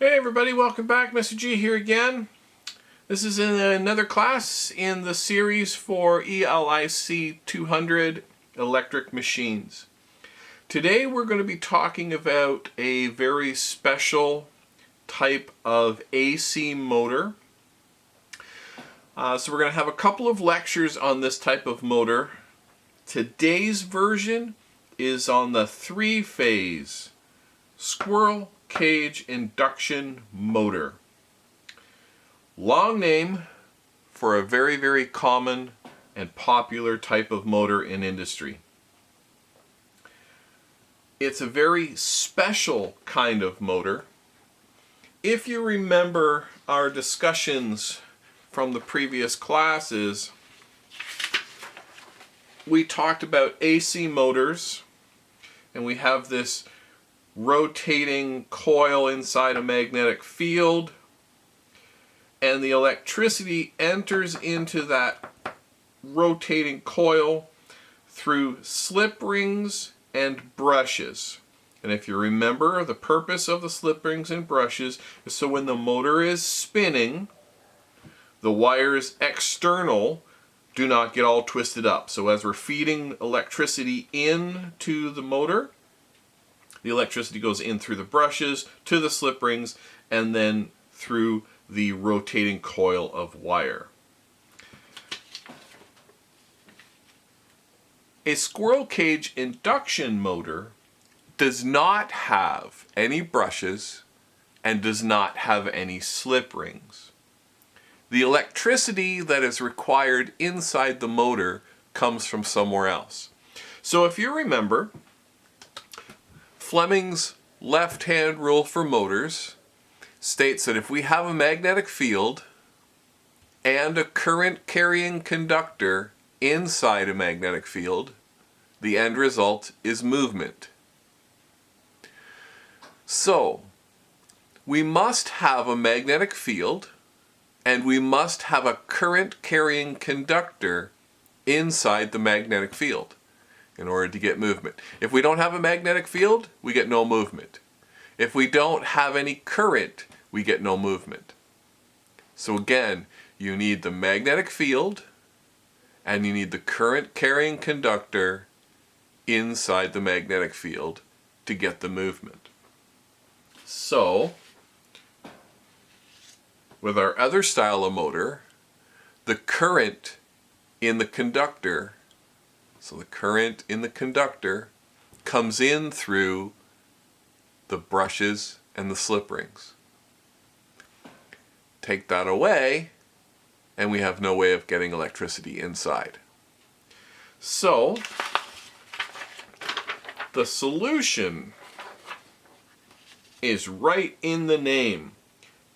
Hey everybody, welcome back. Mr. G here again. This is in another class in the series for Elic 200 electric machines. Today we're going to be talking about a very special type of AC motor. So we're going to have a couple of lectures on this type of motor. Today's version is on the three-phase Squirrel Cage induction motor. Long name for a very, very common and popular type of motor in industry. It's a very special kind of motor. If you remember our discussions from the previous classes, we talked about AC motors, and we have this rotating coil inside a magnetic field, and the electricity enters into that rotating coil through slip rings and brushes. And if you remember, the purpose of the slip rings and brushes is so when the motor is spinning, the wires external do not get all twisted up. So as we're feeding electricity into the motor, the electricity goes in through the brushes, to the slip rings, and then through the rotating coil of wire. A squirrel cage induction motor does not have any brushes and does not have any slip rings. The electricity that is required inside the motor comes from somewhere else. So if you remember, Fleming's left-hand rule for motors states that if we have a magnetic field and a current-carrying conductor inside a magnetic field, the end result is movement. So, we must have a magnetic field and we must have a current-carrying conductor inside the magnetic field in order to get movement. If we don't have a magnetic field, we get no movement. If we don't have any current, we get no movement. So again, you need the magnetic field and you need the current carrying conductor inside the magnetic field to get the movement. So, with our other style of motor, the current in the conductor, so the current in the conductor comes in through the brushes and the slip rings. Take that away, and we have no way of getting electricity inside. So, the solution is right in the name: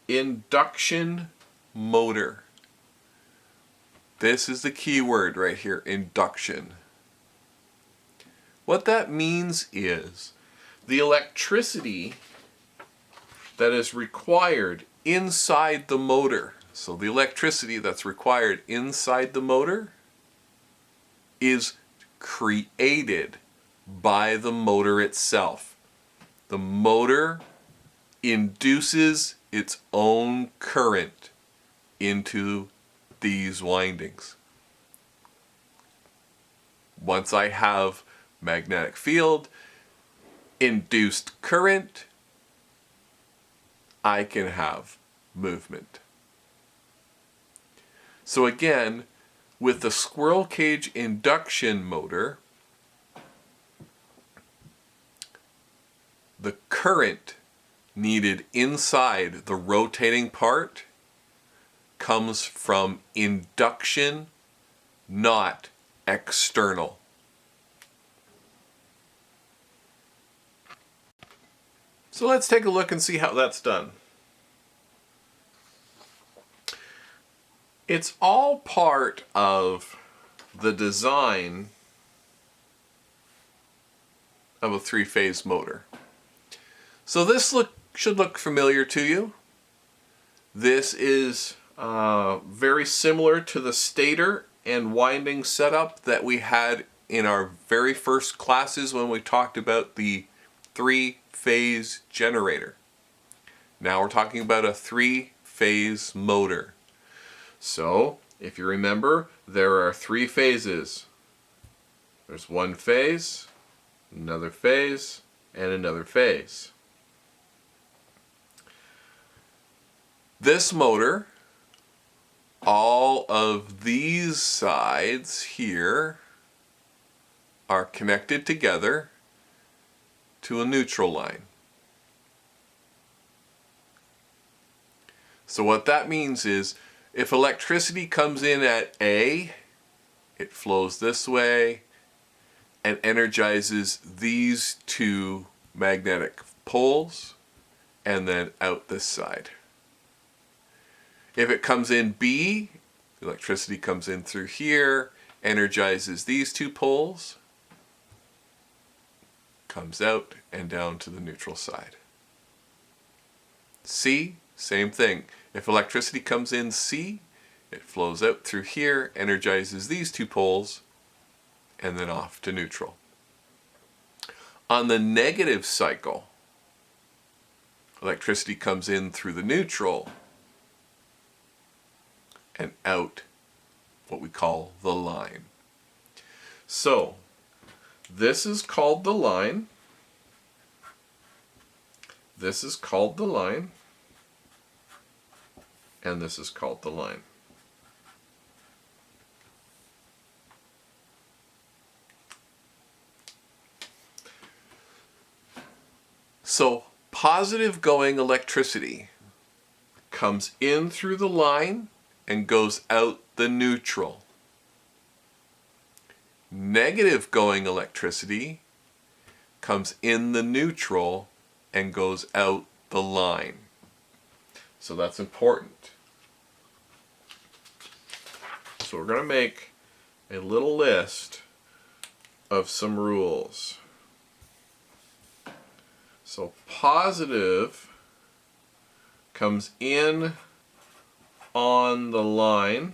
induction motor. This is the key word right here, induction. What that means is the electricity that is required inside the motor, so the electricity that's required inside the motor is created by the motor itself. The motor induces its own current into these windings. Once I have magnetic field, induced current, I can have movement. So again, with the squirrel cage induction motor, the current needed inside the rotating part comes from induction, not external. So let's take a look and see how that's done. It's all part of the design of a three-phase motor. So this should look familiar to you. This is very similar to the stator and winding setup that we had in our very first classes when we talked about the three-phase generator. Now we're talking about a three-phase motor. So, if you remember, there are three phases. There's one phase, another phase, and another phase. This motor, all of these sides here are connected together to a neutral line. So what that means is, if electricity comes in at A, it flows this way and energizes these two magnetic poles and then out this side. If it comes in B, electricity comes in through here, energizes these two poles, comes out and down to the neutral side. C, same thing. If electricity comes in C, it flows out through here, energizes these two poles, and then off to neutral. On the negative cycle, electricity comes in through the neutral and out what we call the line. So, this is called the line. This is called the line. And this is called the line. So, positive going electricity comes in through the line and goes out the neutral. Negative going electricity comes in the neutral and goes out the line. So that's important. So we're going to make a little list of some rules. So positive comes in on the line,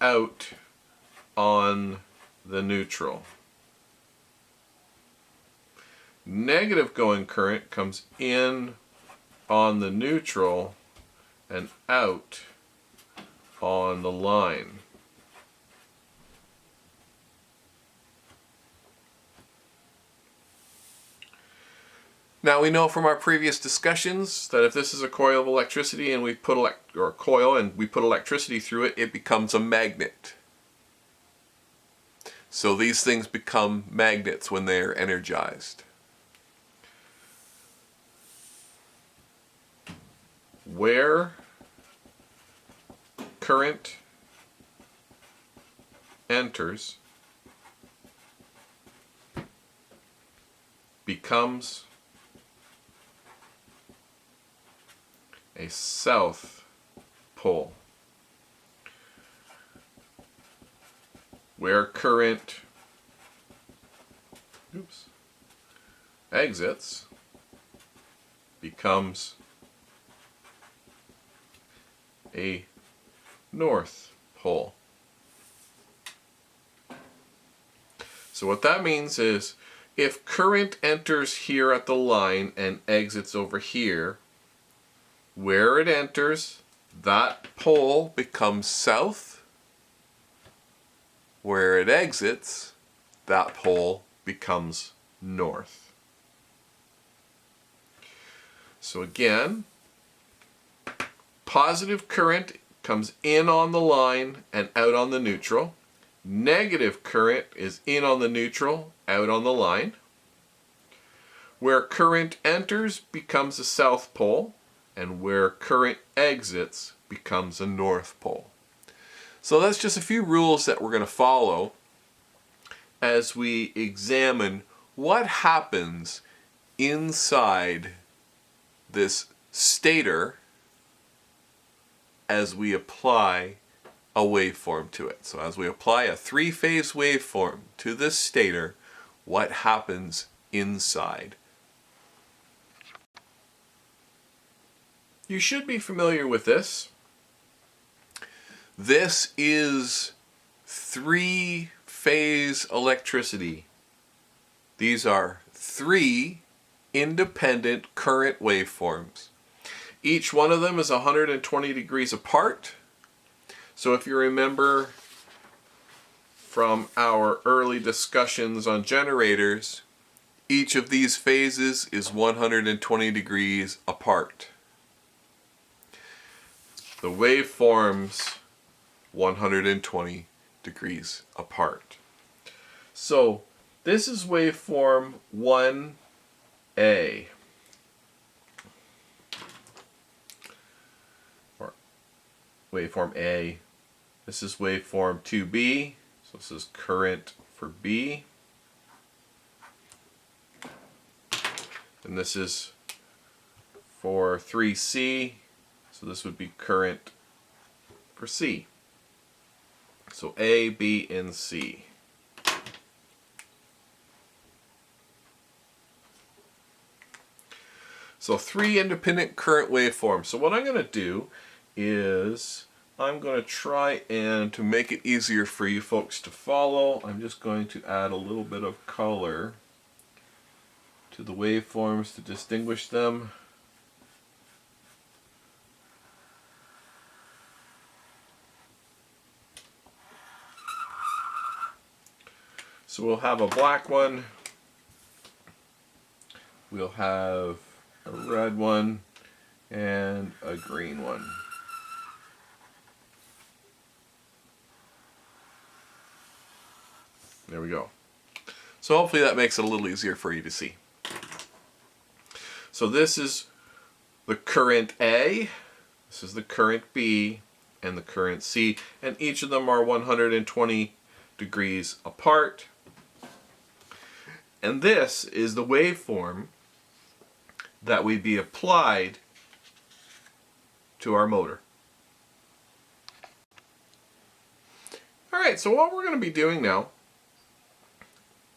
out on the neutral. Negative going current comes in on the neutral and out on the line. Now we know from our previous discussions that if this is a coil of electricity and we put electricity through it, it becomes a magnet. So these things become magnets when they are energized. Where current enters becomes a south pole. Where current exits becomes a north pole. So what that means is, if current enters here at the line and exits over here, where it enters, that pole becomes south. Where it exits, that pole becomes north. So again, positive current comes in on the line and out on the neutral. Negative current is in on the neutral, out on the line. Where current enters becomes a south pole, and where current exits becomes a north pole. So that's just a few rules that we're going to follow as we examine what happens inside this stator as we apply a waveform to it. So as we apply a three-phase waveform to this stator, what happens inside? You should be familiar with this. This is three-phase electricity. These are three independent current waveforms. Each one of them is 120 degrees apart. So if you remember from our early discussions on generators, each of these phases is 120 degrees apart. The waveforms 120 degrees apart. So this is waveform 1A. Or waveform A. This is waveform 2B. So this is current for B. And this is for 3C. So this would be current for C. So A, B, and C. So 3 independent current waveforms. So what I'm going to do is I'm going to try and to make it easier for you folks to follow, I'm just going to add a little bit of color to the waveforms to distinguish them. So we'll have a black one, we'll have a red one, and a green one. There we go. So hopefully that makes it a little easier for you to see. So this is the current A, this is the current B, and the current C, and each of them are 120 degrees apart. And this is the waveform that would be applied to our motor. Alright, so what we're going to be doing now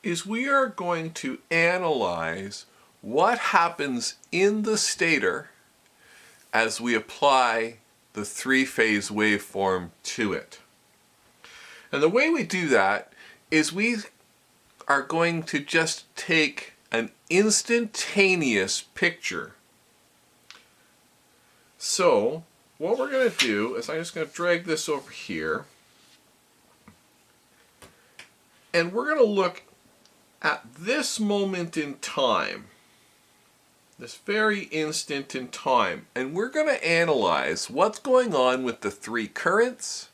is we are going to analyze what happens in the stator as we apply the 3-phase waveform to it. And the way we do that is we are going to just take an instantaneous picture. So what we're going to do is I'm just going to drag this over here, and we're going to look at this moment in time, this very instant in time, and we're going to analyze what's going on with the 3 currents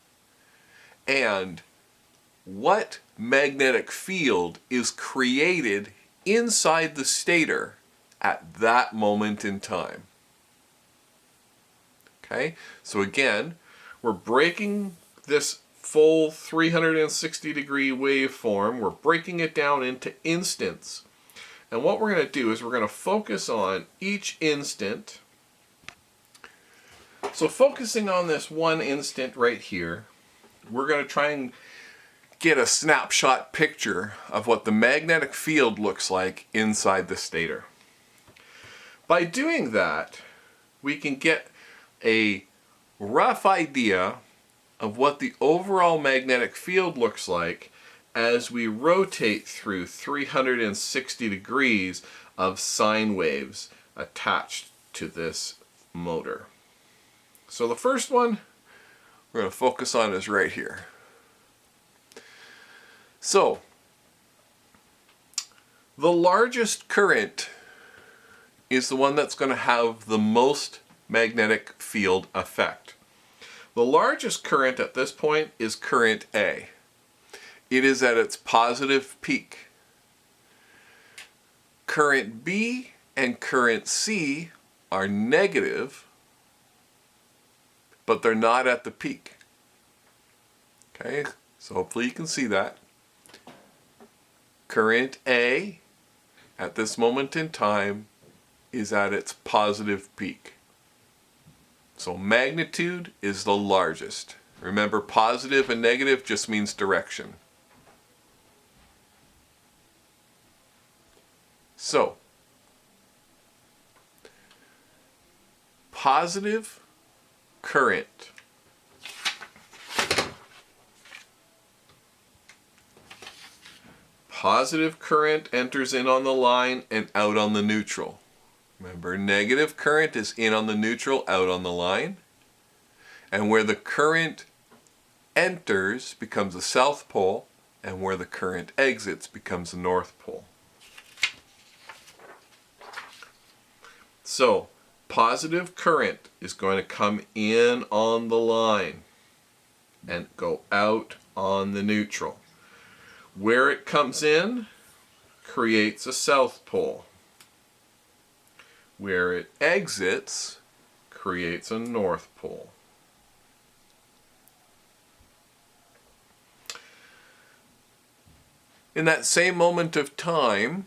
and what magnetic field is created inside the stator at that moment in time. Okay, so again, we're breaking this full 360 degree waveform, we're breaking it down into instants. And what we're going to do is we're going to focus on each instant. So focusing on this one instant right here, we're going to try and get a snapshot picture of what the magnetic field looks like inside the stator. By doing that, we can get a rough idea of what the overall magnetic field looks like as we rotate through 360 degrees of sine waves attached to this motor. So the first one we're going to focus on is right here. So the largest current is the one that's going to have the most magnetic field effect. The largest current at this point is current A. It is at its positive peak. Current B and current C are negative, but they're not at the peak. Okay, so hopefully you can see that. Current A at this moment in time is at its positive peak. So magnitude is the largest. Remember, positive and negative just means direction. So, positive current positive current enters in on the line and out on the neutral. Remember, negative current is in on the neutral, out on the line. And where the current enters becomes the south pole, and where the current exits becomes the north pole. So, positive current is going to come in on the line and go out on the neutral. Where it comes in creates a south pole. Where it exits creates a north pole. In that same moment of time,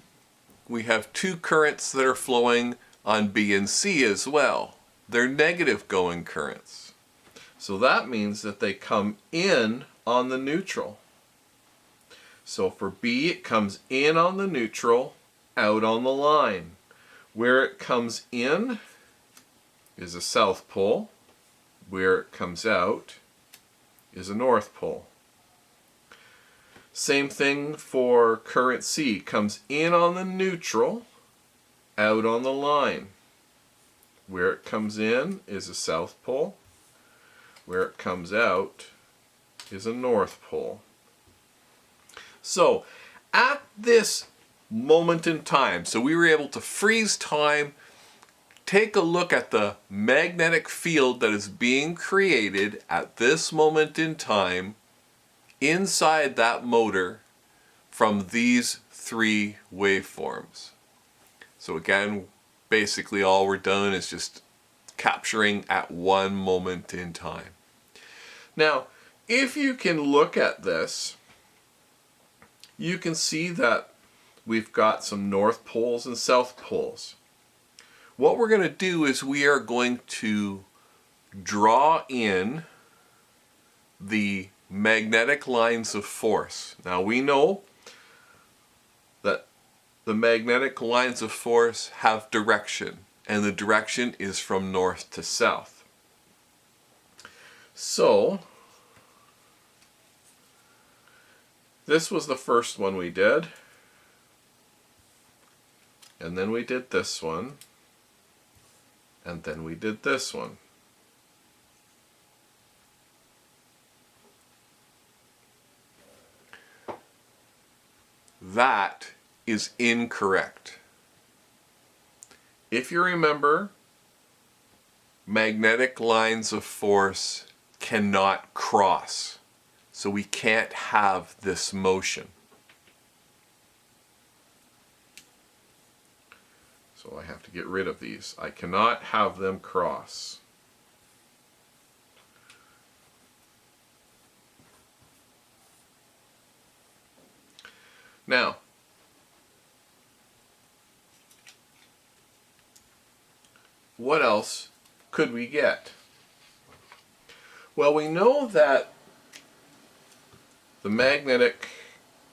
we have two currents that are flowing on B and C as well. They're negative going currents. So that means that they come in on the neutral. So for B, it comes in on the neutral, out on the line. Where it comes in is a south pole. Where it comes out is a north pole. Same thing for current C. Comes in on the neutral, out on the line. Where it comes in is a south pole. Where it comes out is a north pole. So, at this moment in time, so we were able to freeze time, take a look at the magnetic field that is being created at this moment in time inside that motor from these three waveforms. So again, basically all we're doing is just capturing at one moment in time. Now, if you can look at this, you can see that we've got some north poles and south poles. What we're going to do is we are going to draw in the magnetic lines of force. Now we know that the magnetic lines of force have direction, and the direction is from north to south. So, this was the first one we did, and then we did this one, and then we did this one. That is incorrect. If you remember, magnetic lines of force cannot cross, so we can't have this motion. So I have to get rid of these. I cannot have them cross. Now, what else could we get? Well, we know that the magnetic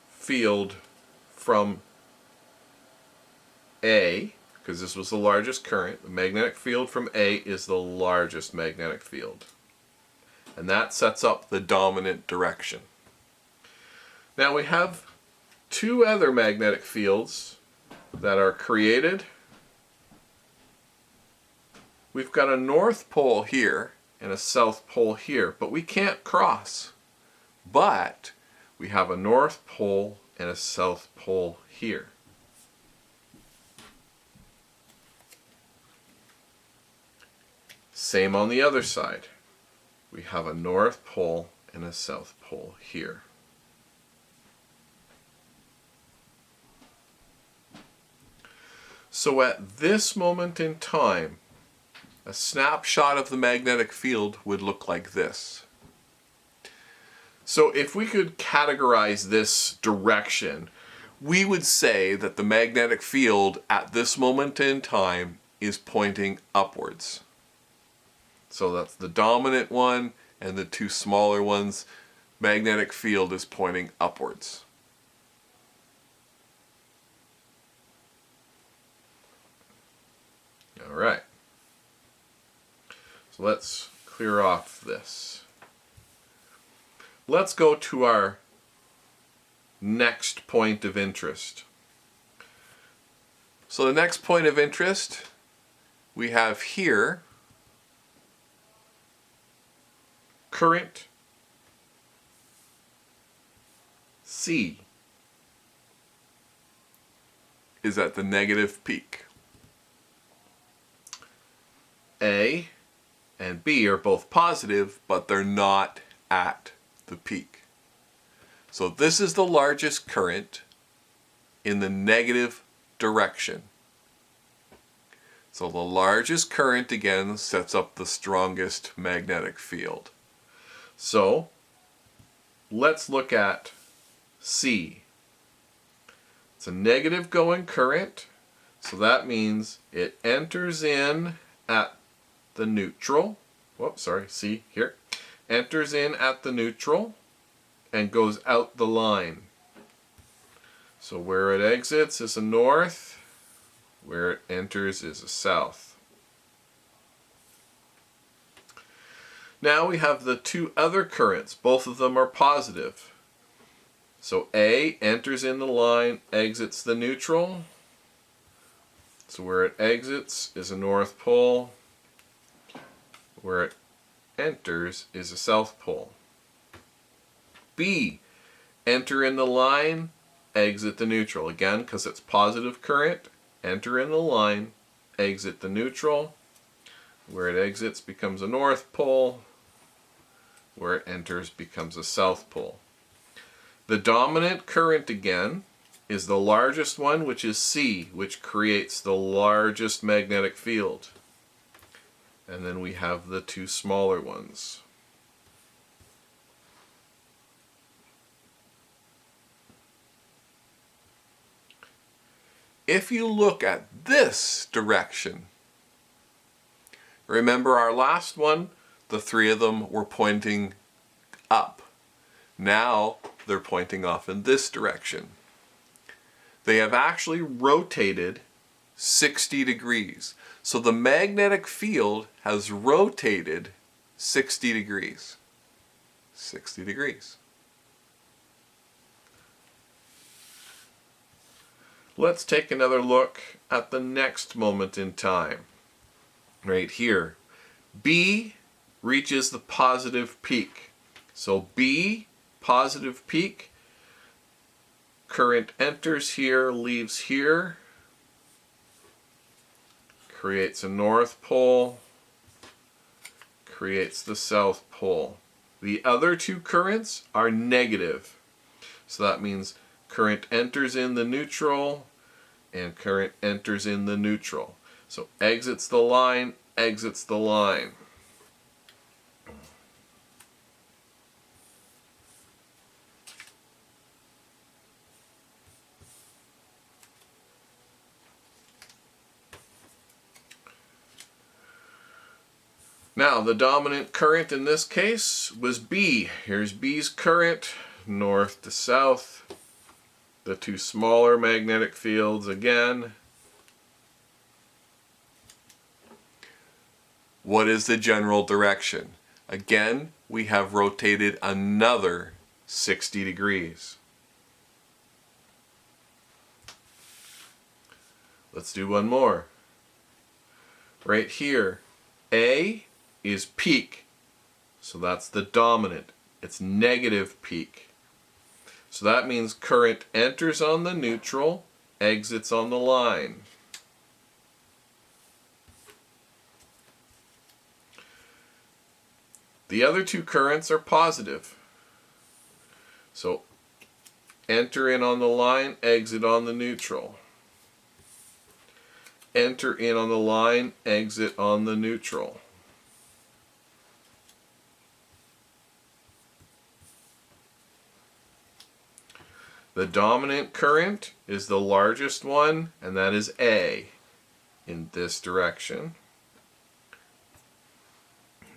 field from A, because this was the largest current, the magnetic field from A is the largest magnetic field. And that sets up the dominant direction. Now we have two other magnetic fields that are created. We've got a north pole here and a south pole here, but we can't cross. But we have a north pole and a south pole here. Same on the other side. We have a north pole and a south pole here. So at this moment in time, a snapshot of the magnetic field would look like this. So if we could categorize this direction, we would say that the magnetic field at this moment in time is pointing upwards. So that's the dominant one and the two smaller ones. Magnetic field is pointing upwards. All right. So let's clear off this. Let's go to our next point of interest. So the next point of interest we have here, current C is at the negative peak. A and B are both positive, but they're not at the peak. So this is the largest current in the negative direction. So the largest current again sets up the strongest magnetic field. So let's look at C. It's a negative going current, so that means it enters in at the neutral. Whoops, sorry, C here. Enters in at the neutral and goes out the line. So where it exits is a north, where it enters is a south. Now we have the two other currents. Both of them are positive. So A enters in the line, exits the neutral. So where it exits is a north pole. Where it enters is a south pole. B, enter in the line, exit the neutral. Again, because it's positive current, enter in the line, exit the neutral. Where it exits becomes a north pole. Where it enters becomes a south pole. The dominant current again is the largest one, which is C, which creates the largest magnetic field. And then we have the two smaller ones. If you look at this direction, remember our last one, the three of them were pointing up. Now they're pointing off in this direction. They have actually rotated 60 degrees. So the magnetic field has rotated 60 degrees. 60 degrees. Let's take another look at the next moment in time. Right here. B reaches the positive peak. So B, positive peak, current enters here, leaves here, creates a north pole, creates the south pole. The other two currents are negative. So that means current enters in the neutral and current enters in the neutral. So exits the line, exits the line. Now, the dominant current in this case was B. Here's B's current, north to south. The two smaller magnetic fields again. What is the general direction? Again, we have rotated another 60 degrees. Let's do one more. Right here, A is peak, so that's the dominant. It's negative peak. So that means current enters on the neutral, exits on the line. The other two currents are positive. So enter in on the line, exit on the neutral. Enter in on the line, exit on the neutral. The dominant current is the largest one, and that is A in this direction.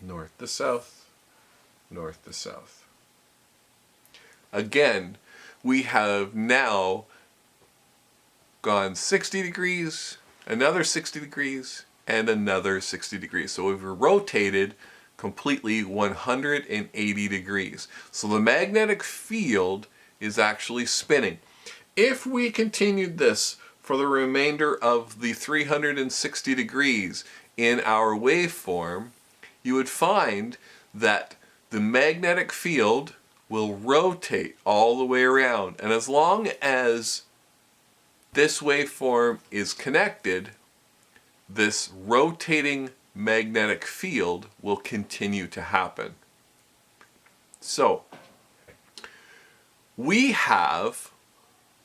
North to south, north to south. Again, we have now gone 60 degrees, another 60 degrees, and another 60 degrees. So we've rotated completely 180 degrees. So the magnetic field is actually spinning. If we continued this for the remainder of the 360 degrees in our waveform, you would find that the magnetic field will rotate all the way around. And as long as this waveform is connected, this rotating magnetic field will continue to happen. So, we have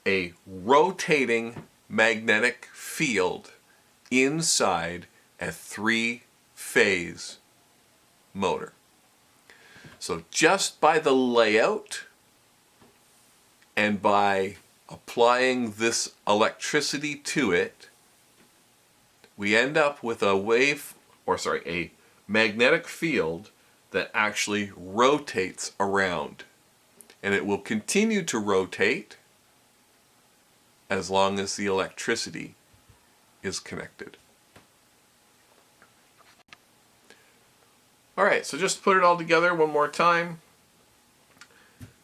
a rotating magnetic field inside a three-phase motor. So just by the layout and by applying this electricity to it, we end up with a magnetic field that actually rotates around. And it will continue to rotate as long as the electricity is connected. Alright, so just to put it all together one more time.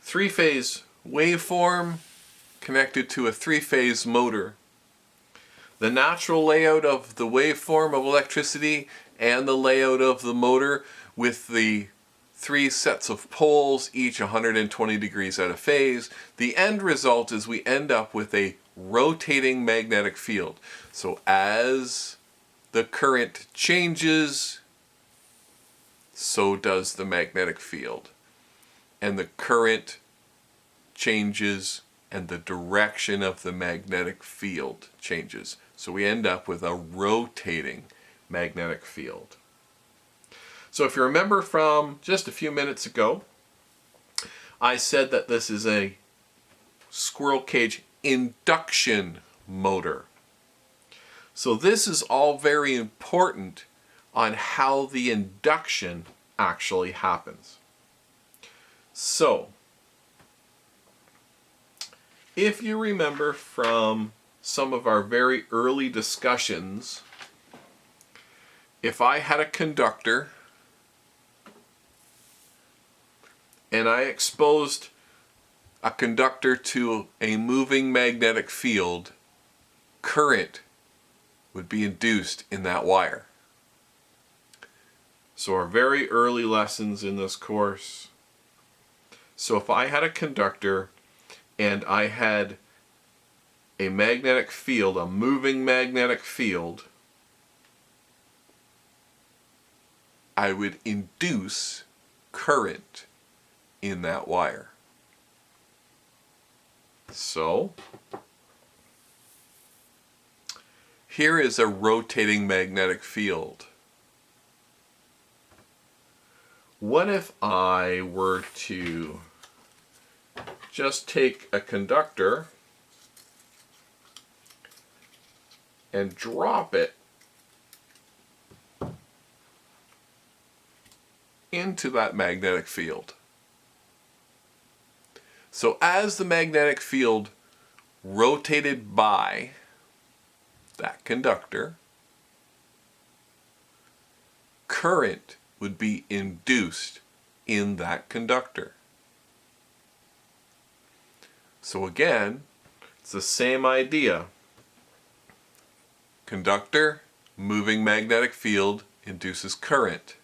Three-phase waveform connected to a three-phase motor. The natural layout of the waveform of electricity and the layout of the motor with the three sets of poles, each 120 degrees out of phase. The end result is we end up with a rotating magnetic field. So as the current changes, so does the magnetic field. And the current changes and the direction of the magnetic field changes. So we end up with a rotating magnetic field. So if you remember from just a few minutes ago, I said that this is a Squirrel Cage induction motor. So this is all very important on how the induction actually happens. So, if you remember from some of our very early discussions, if I had a conductor and I exposed a conductor to a moving magnetic field, current would be induced in that wire. So our very early lessons in this course. So if I had a conductor and I had a magnetic field, a moving magnetic field, I would induce current in that wire. So, here is a rotating magnetic field. What if I were to just take a conductor and drop it into that magnetic field? So as the magnetic field rotated by that conductor, current would be induced in that conductor. So again, it's the same idea. Conductor, moving magnetic field, induces current.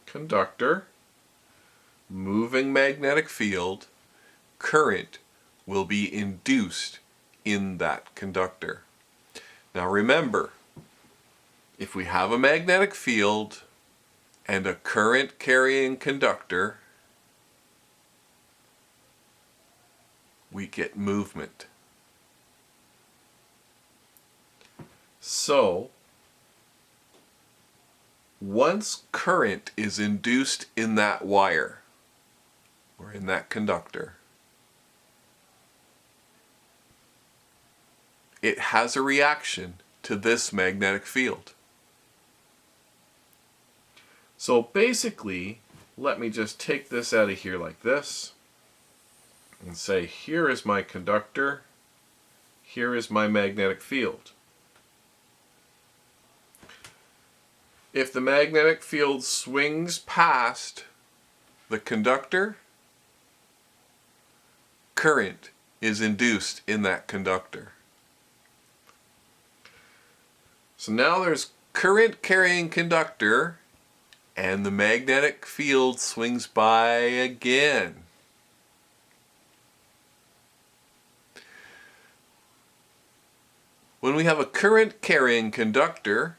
Conductor, moving magnetic field, current will be induced in that conductor. Now remember, if we have a magnetic field and a current carrying conductor, we get movement. So, once current is induced in that wire, or in that conductor, it has a reaction to this magnetic field. So basically, let me just take this out of here like this and say, here is my conductor, here is my magnetic field. If the magnetic field swings past the conductor, current is induced in that conductor. So now there's current carrying conductor, and the magnetic field swings by again. When we have a current carrying conductor,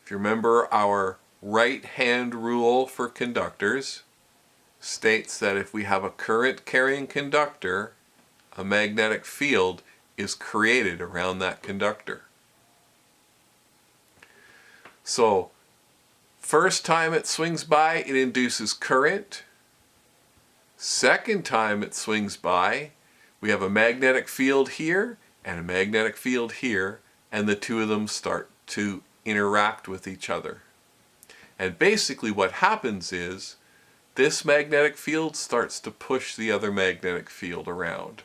if you remember, our right hand rule for conductors states that if we have a current carrying conductor, a magnetic field is created around that conductor. So, first time it swings by, it induces current. Second time it swings by, we have a magnetic field here and a magnetic field here, and the two of them start to interact with each other. And basically what happens is this magnetic field starts to push the other magnetic field around.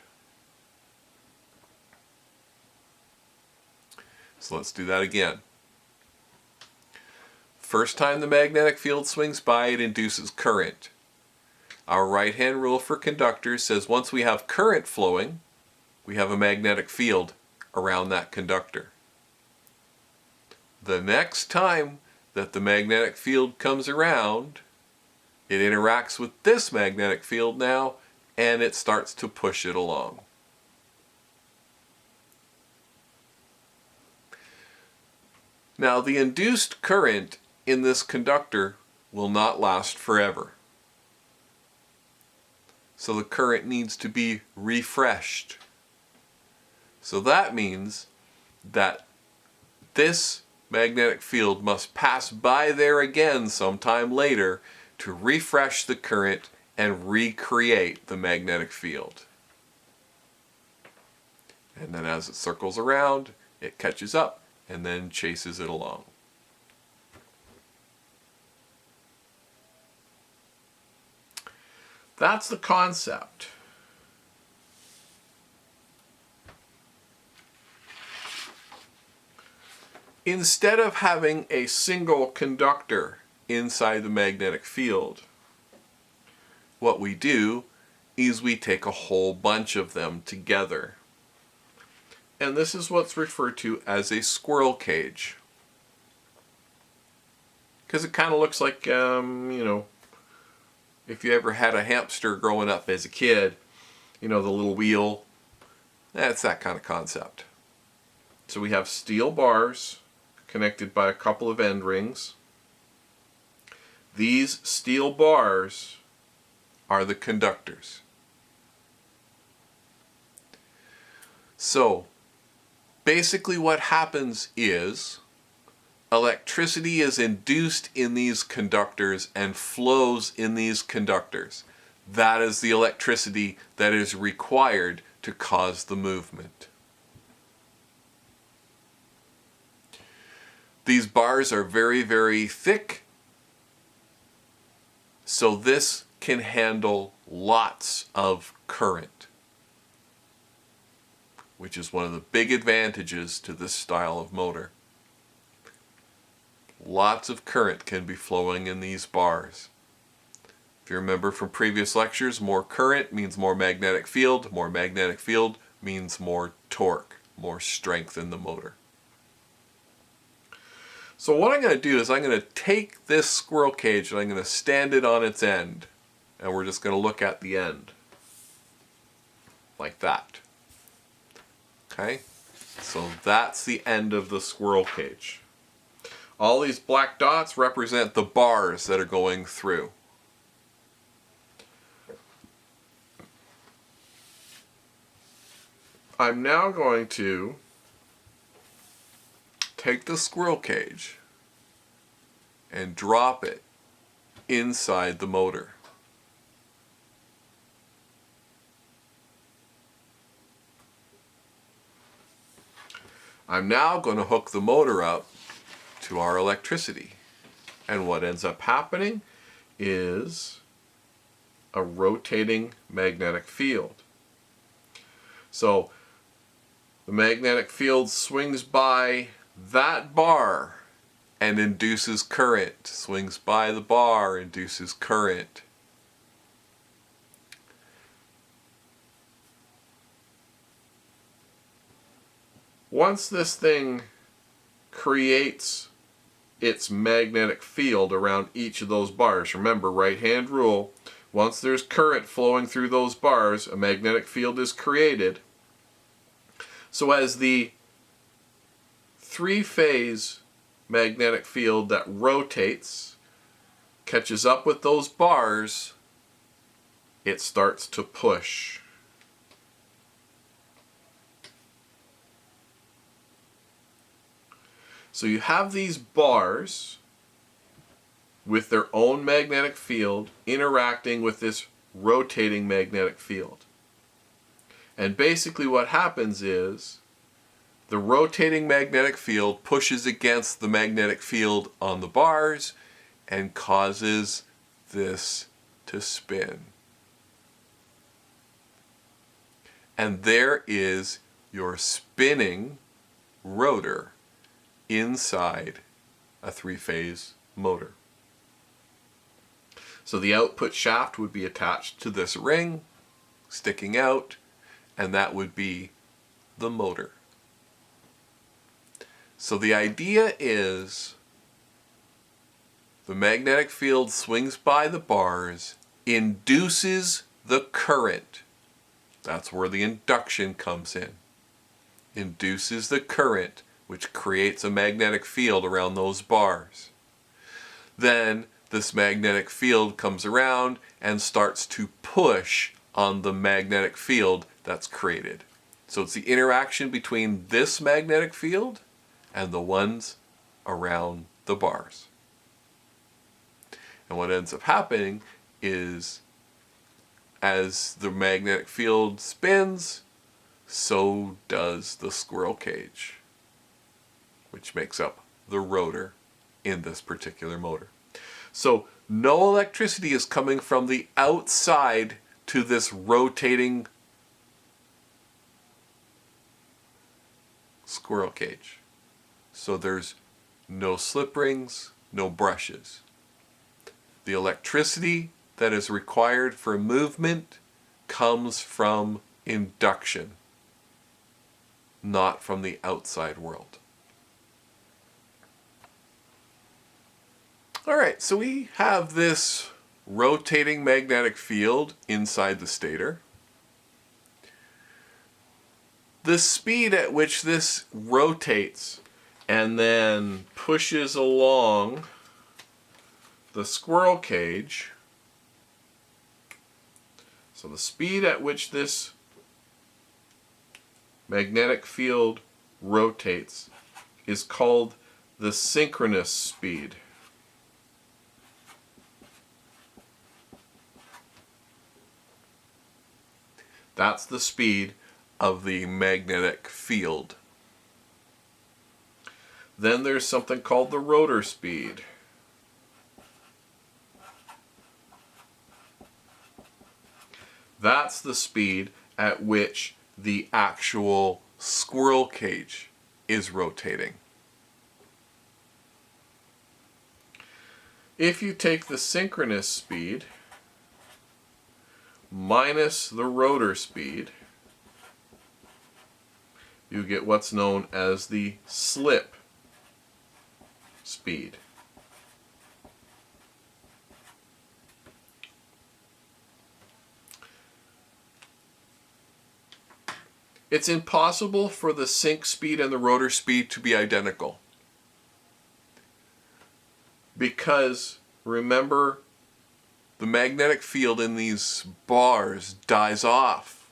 So let's do that again. First time the magnetic field swings by, it induces current. Our right-hand rule for conductors says once we have current flowing, we have a magnetic field around that conductor. The next time that the magnetic field comes around, it interacts with this magnetic field now, and it starts to push it along. Now, the induced current in this conductor will not last forever. So the current needs to be refreshed. So that means that this magnetic field must pass by there again sometime later to refresh the current and recreate the magnetic field. And then as it circles around, it catches up and then chases it along. That's the concept. Instead of having a single conductor inside the magnetic field, what we do is we take a whole bunch of them together. And this is what's referred to as a squirrel cage. Because it kind of looks like, if you ever had a hamster growing up as a kid, the little wheel, that's that kind of concept. So we have steel bars connected by a couple of end rings. These steel bars are the conductors. So, basically what happens is electricity is induced in these conductors and flows in these conductors. That is the electricity that is required to cause the movement. These bars are very, very thick, so this can handle lots of current, which is one of the big advantages to this style of motor. Lots of current can be flowing in these bars. If you remember from previous lectures, more current means more magnetic field. More magnetic field means more torque, more strength in the motor. So what I'm going to do is I'm going to take this squirrel cage and I'm going to stand it on its end. And we're just going to look at the end. Like that. Okay? So that's the end of the squirrel cage. All these black dots represent the bars that are going through. I'm now going to take the squirrel cage and drop it inside the motor. I'm now going to hook the motor up to our electricity. And what ends up happening is a rotating magnetic field. So the magnetic field swings by that bar and induces current. Swings by the bar, induces current. Once this thing creates its magnetic field around each of those bars, remember, right-hand rule, once there's current flowing through those bars, a magnetic field is created. So as the three-phase magnetic field that rotates catches up with those bars, it starts to push. So you have these bars with their own magnetic field interacting with this rotating magnetic field. And basically what happens is the rotating magnetic field pushes against the magnetic field on the bars and causes this to spin. And there is your spinning rotor inside a three-phase motor. So the output shaft would be attached to this ring, sticking out, and that would be the motor. So the idea is the magnetic field swings by the bars, induces the current. That's where the induction comes in. Induces the current, which creates a magnetic field around those bars. Then this magnetic field comes around and starts to push on the magnetic field that's created. So it's the interaction between this magnetic field and the ones around the bars. And what ends up happening is as the magnetic field spins, so does the squirrel cage, which makes up the rotor in this particular motor. So no electricity is coming from the outside to this rotating squirrel cage. So there's no slip rings, no brushes. The electricity that is required for movement comes from induction, not from the outside world. Alright, so we have this rotating magnetic field inside the stator. The speed at which this rotates and then pushes along the squirrel cage, so the speed at which this magnetic field rotates is called the synchronous speed. That's the speed of the magnetic field. Then there's something called the rotor speed. That's the speed at which the actual squirrel cage is rotating. If you take the synchronous speed minus the rotor speed, you get what's known as the slip speed. It's impossible for the sync speed and the rotor speed to be identical. Because, remember, the magnetic field in these bars dies off.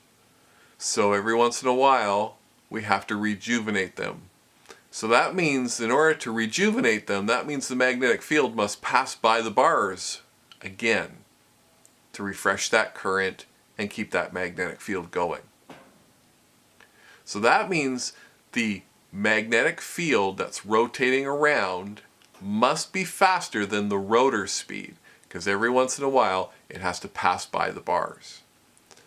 So every once in a while, we have to rejuvenate them. So that means in order to rejuvenate them, that means the magnetic field must pass by the bars again to refresh that current and keep that magnetic field going. So that means the magnetic field that's rotating around must be faster than the rotor speed, because every once in a while it has to pass by the bars.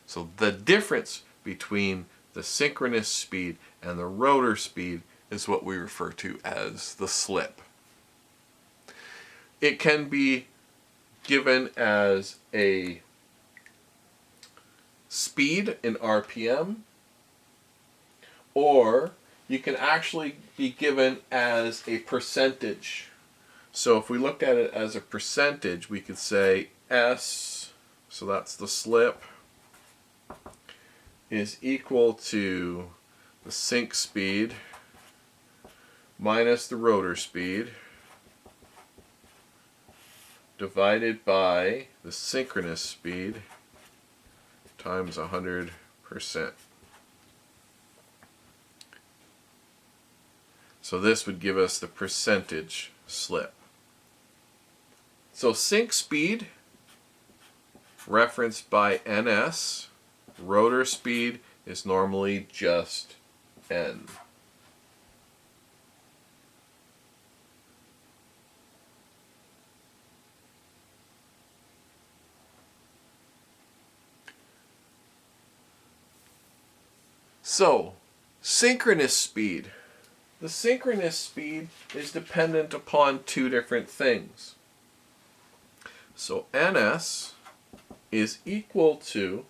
So the difference between the synchronous speed and the rotor speed is what we refer to as the slip. It can be given as a speed in RPM, or you can actually be given as a percentage. So if we looked at it as a percentage, we could say S, so that's the slip, is equal to the sync speed minus the rotor speed divided by the synchronous speed times 100%. So this would give us the percentage slip. So sync speed, referenced by NS, rotor speed is normally just N. So, synchronous speed. The synchronous speed is dependent upon two different things. So NS is equal to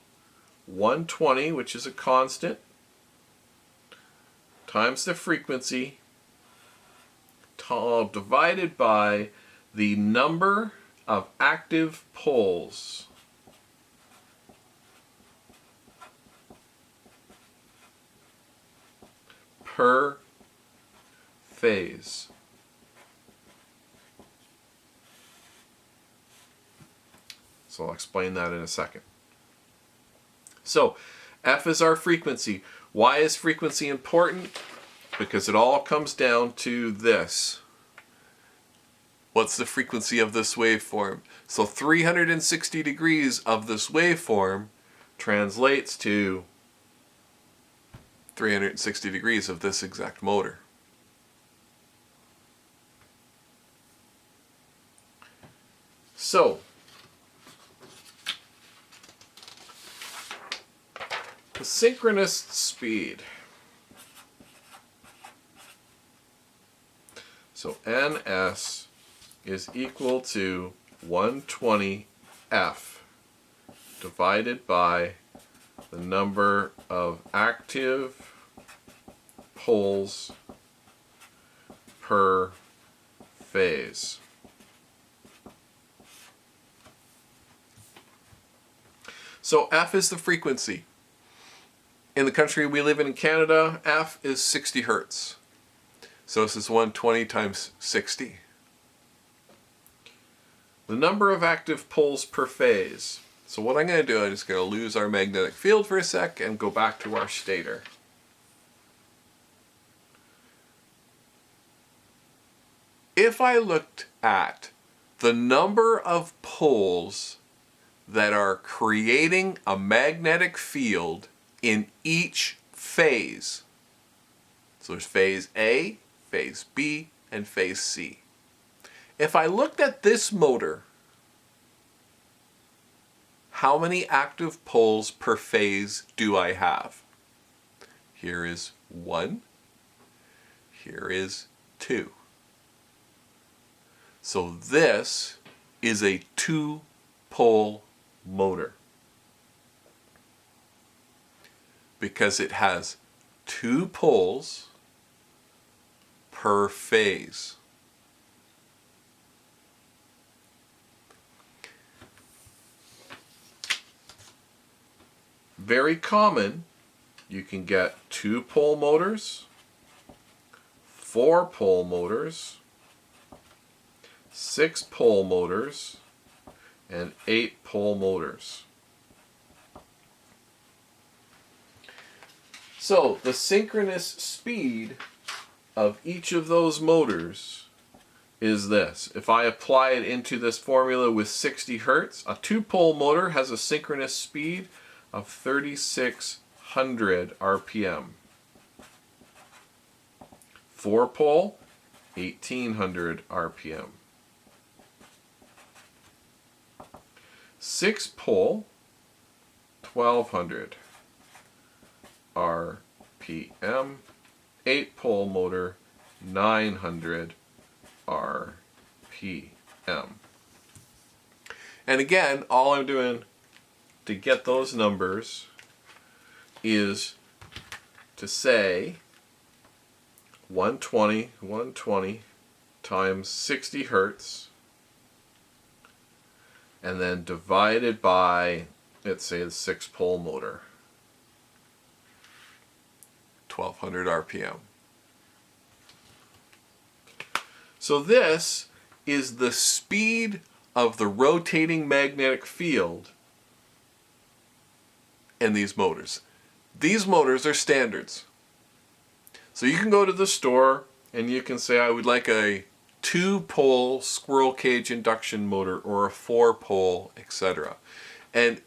120, which is a constant, times the frequency, divided by the number of active poles. Per phase. So I'll explain that in a second. So F is our frequency. Why is frequency important? Because it all comes down to this. What's the frequency of this waveform? So 360 degrees of this waveform translates to 360 degrees of this exact motor. So, the synchronous speed. So NS is equal to 120 F divided by the number of active poles per phase. So F is the frequency. In the country we live in Canada, F is 60 hertz. So this is 120 times 60. The number of active poles per phase. So what I'm going to do, I'm just going to lose our magnetic field for a sec and go back to our stator. If I looked at the number of poles that are creating a magnetic field in each phase, so there's phase A, phase B, and phase C. If I looked at this motor, how many active poles per phase do I have? Here is 1. Here is 2. So this is a 2-pole motor because it has 2 poles per phase. Very common, you can get 2-pole motors, 4-pole motors, 6-pole motors, and 8-pole motors. So the synchronous speed of each of those motors is this. If I apply it into this formula with 60 hertz, a 2-pole motor has a synchronous speed of 3,600 RPM. 4-pole, 1,800 RPM. 6-pole, 1,200 RPM. 8-pole motor, 900 RPM. And again, all I'm doing to get those numbers is to say 120 times 60 hertz, and then divided by, let's say, the 6-pole motor, 1200 RPM. So this is the speed of the rotating magnetic field in these motors. These motors are standards. So you can go to the store and you can say, I would like a 2-pole squirrel cage induction motor or a 4-pole, etc. And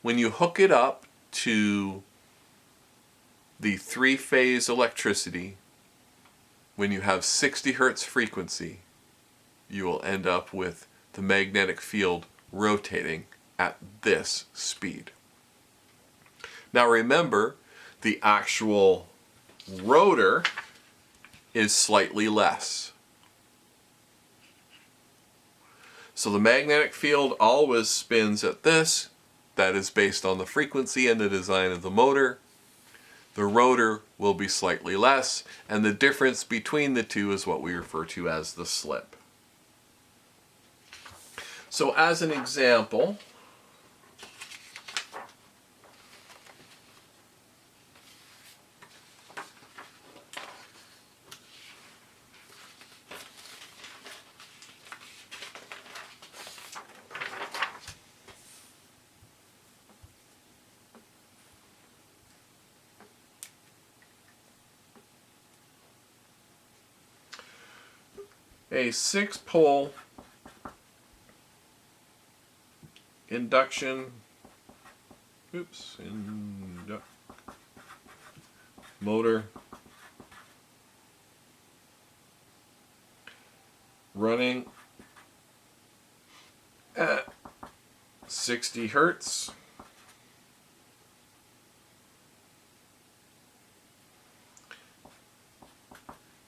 when you hook it up to the 3-phase electricity, when you have 60 hertz frequency, you will end up with the magnetic field rotating at this speed. Now remember, the actual rotor is slightly less. So the magnetic field always spins at this. That is based on the frequency and the design of the motor. The rotor will be slightly less, and the difference between the two is what we refer to as the slip. So as an example, a 6-pole induction motor running at 60 hertz.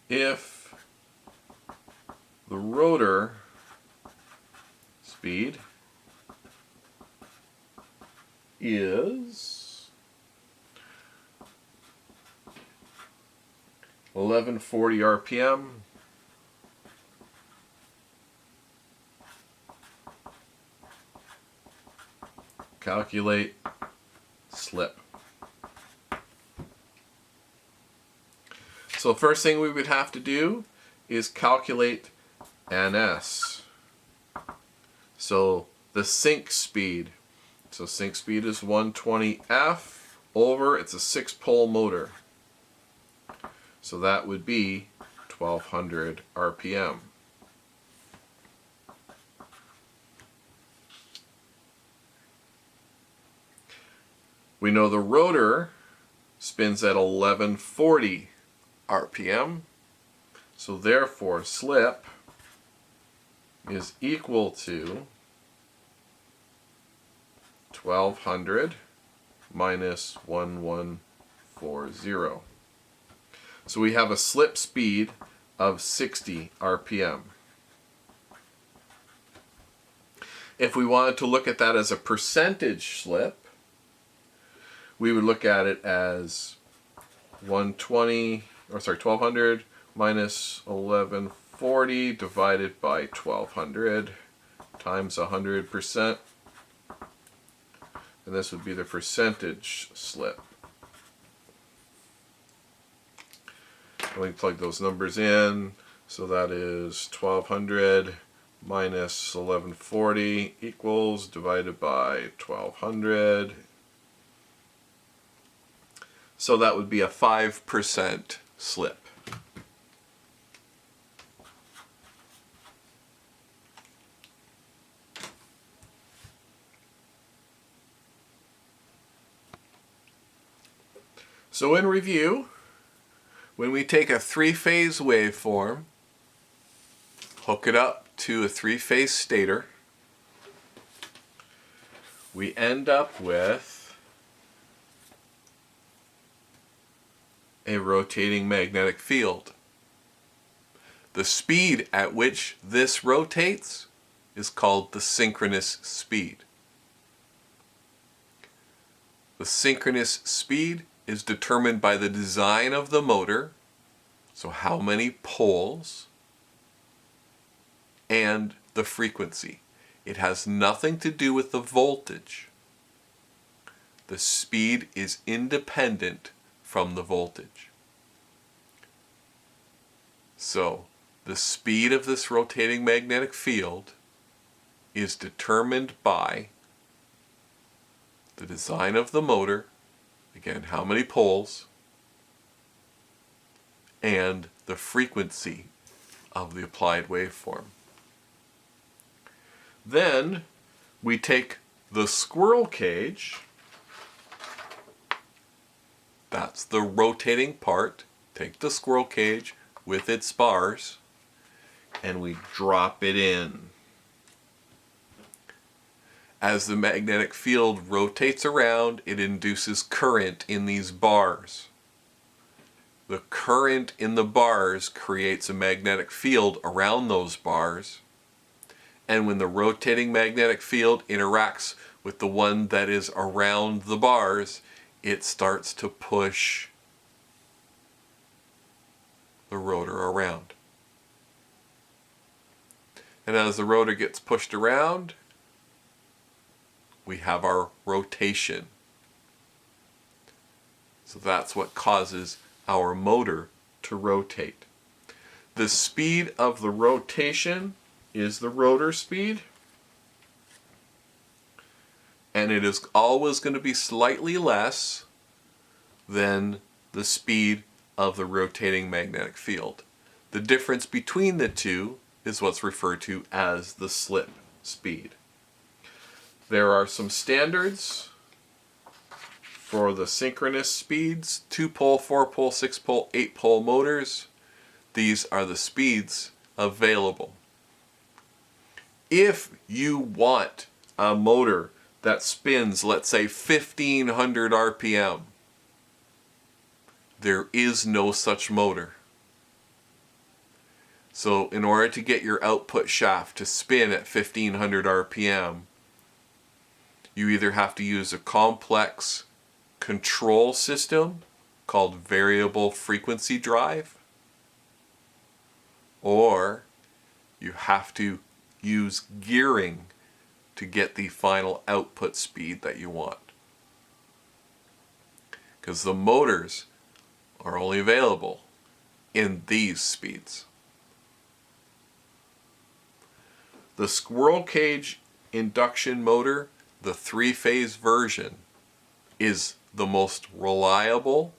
If the rotor speed is 1140 RPM, calculate slip. So the first thing we would have to do is calculate NS. So the sync speed. So sync speed is 120F over, it's a 6-pole motor. So that would be 1200 RPM. We know the rotor spins at 1140 RPM. So therefore slip is equal to 1200 minus 1140. So we have a slip speed of 60 RPM. If we wanted to look at that as a percentage slip, we would look at it as 1200 minus 1140 divided by 1200 times 100%. And this would be the percentage slip. And we plug those numbers in. So that is 1200 minus 1140 equals divided by 1200. So that would be a 5% slip. So in review, when we take a 3-phase waveform, hook it up to a 3-phase stator, we end up with a rotating magnetic field. The speed at which this rotates is called the synchronous speed. The synchronous speed is determined by the design of the motor So how many poles and the frequency. It has nothing to do with the voltage. The speed is independent from the voltage. So the speed of this rotating magnetic field is determined by the design of the motor, again, how many poles, and the frequency of the applied waveform. Then we take the squirrel cage, that's the rotating part, take the squirrel cage with its bars, and we drop it in. As the magnetic field rotates around, it induces current in these bars. The current in the bars creates a magnetic field around those bars, and when the rotating magnetic field interacts with the one that is around the bars, it starts to push the rotor around. And as the rotor gets pushed around, we have our rotation. So that's what causes our motor to rotate. The speed of the rotation is the rotor speed, and it is always going to be slightly less than the speed of the rotating magnetic field. The difference between the two is what's referred to as the slip speed. There are some standards for the synchronous speeds, 2-pole, 4-pole, 6-pole, 8-pole motors. These are the speeds available. If you want a motor that spins, let's say 1500 RPM, there is no such motor. So in order to get your output shaft to spin at 1500 RPM, you either have to use a complex control system called variable frequency drive, or you have to use gearing to get the final output speed that you want. Because the motors are only available in these speeds. The Squirrel Cage induction motor, the 3-phase version, is the most reliable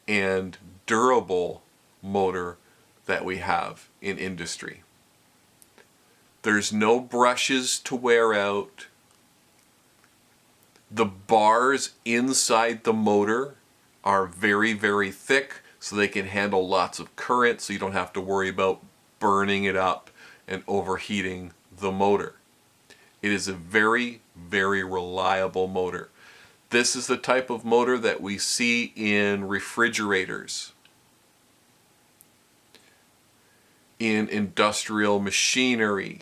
and durable motor that we have in industry. There's no brushes to wear out. The bars inside the motor are very, very thick, so they can handle lots of current, so you don't have to worry about burning it up and overheating the motor. It is a very, very reliable motor. This is the type of motor that we see in refrigerators, in industrial machinery.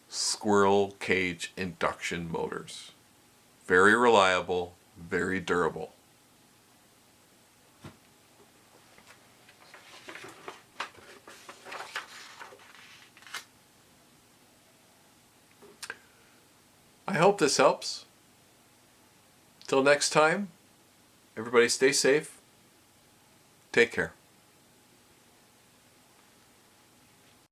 Squirrel Cage induction motors. Very reliable, very durable. I hope this helps. Till next time, everybody stay safe. Take care.